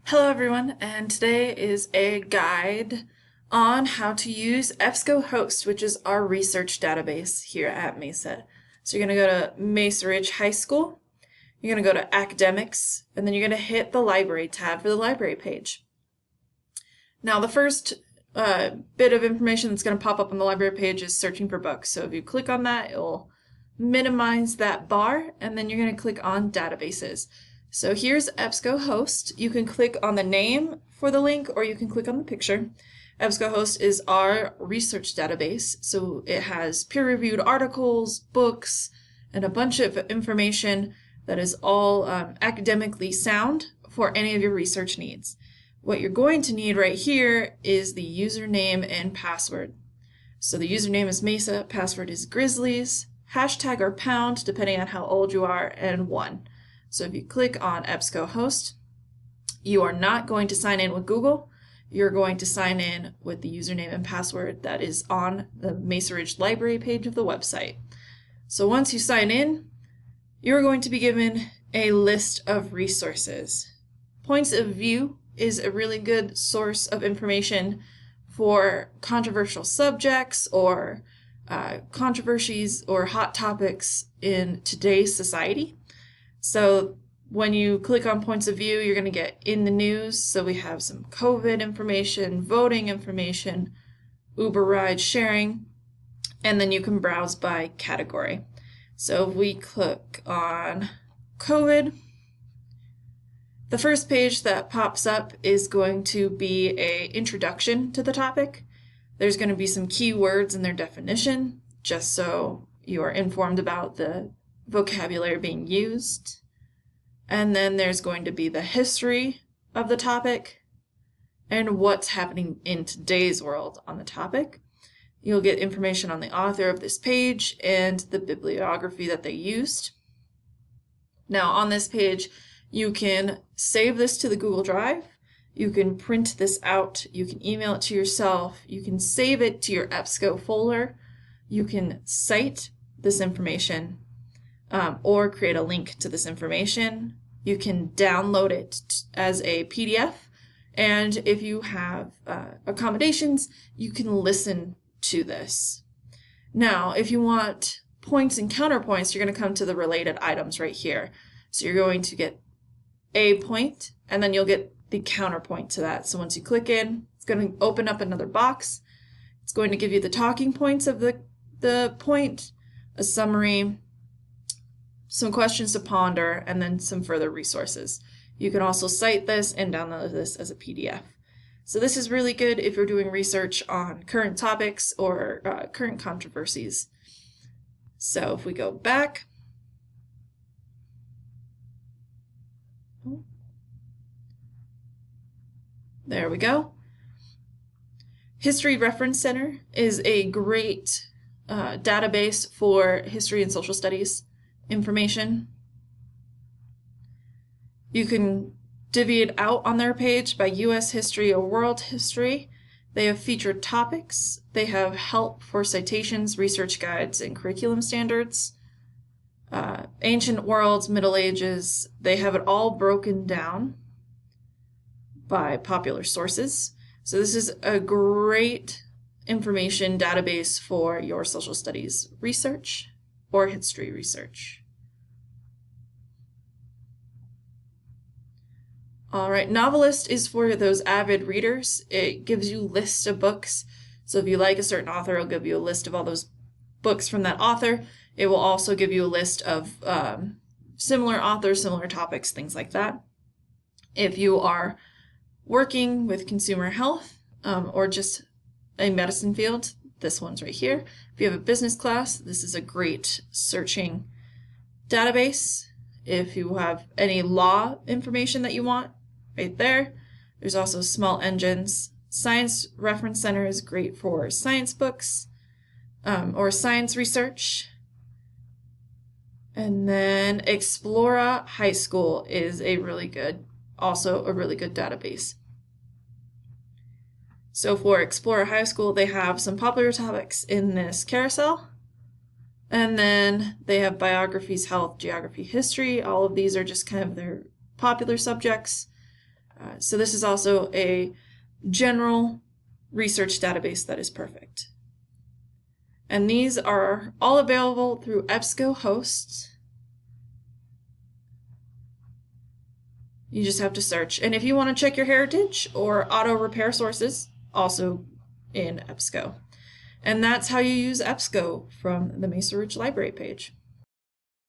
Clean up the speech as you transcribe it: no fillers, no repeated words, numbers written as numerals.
Hello everyone, and today is a guide on how to use EBSCO Host, which is our research database here at Mesa. So you're going to go to Mesa Ridge High School, you're going to go to Academics, and then you're going to hit the Library tab for the library page. Now the first bit of information that's going to pop up on the library page is searching for books. So if you click on that, it'll minimize that bar, and then you're going to click on Databases. So here's EBSCO Host. You can click on the name for the link or you can click on the picture. EBSCO Host is our research database. So it has peer-reviewed articles, books, and a bunch of information that is all academically sound for any of your research needs. What you're going to need right here is the username and password. So the username is Mesa, password is Grizzlies, hashtag or pound, depending on how old you are, and 1. So if you click on EBSCO Host, you are not going to sign in with Google. You're going to sign in with the username and password that is on the Mesa Ridge Library page of the website. So once you sign in, you're going to be given a list of resources. Points of View is a really good source of information for controversial subjects or controversies or hot topics in today's society. So when you click on Points of View, you're going to get in the news. So we have some COVID information, voting information, Uber ride sharing, and then you can browse by category. So if we click on COVID, the first page that pops up is going to be an introduction to the topic. There's going to be some keywords and their definition, just so you are informed about the vocabulary being used. And then there's going to be the history of the topic and what's happening in today's world on the topic. You'll get information on the author of this page and the bibliography that they used. Now on this page, you can save this to the Google Drive. You can print this out. You can email it to yourself. You can save it to your EBSCO folder. You can cite this information or create a link to this information. You can download it as a PDF, and if you have accommodations, you can listen to this. Now, if you want points and counterpoints, you're going to come to the related items right here. So you're going to get a point, and then you'll get the counterpoint to that. So once you click in, it's going to open up another box. It's going to give you the talking points of the point, a summary, some questions to ponder, and then some further resources. You can also cite this and download this as a PDF. So this is really good if you're doing research on current topics or current controversies. So if we go back, there we go. History Reference Center is a great database for history and social studies information. You can divvy it out on their page by U.S. history or world history. They have featured topics. They have help for citations, research guides, and curriculum standards. Ancient worlds, Middle Ages, they have it all broken down by popular sources. So this is a great information database for your social studies research or history research. All right, Novelist is for those avid readers. It gives you lists of books. So if you like a certain author, it'll give you a list of all those books from that author. It will also give you a list of similar authors, similar topics, things like that. If you are working with consumer health or just a medicine field, this one's right here. If you have a business class, this is a great searching database. If you have any law information that you want, right there. There's also small engines. Science Reference Center is great for science books or science research. And then Explora High School is also a really good database. So for Explora High School, they have some popular topics in this carousel. And then they have biographies, health, geography, history. All of these are just kind of their popular subjects. So this is also a general research database that is perfect. And these are all available through EBSCO Host. You just have to search. And if you want to check your heritage or auto repair sources, also in EBSCO. And that's how you use EBSCO from the Mesa Ridge Library page.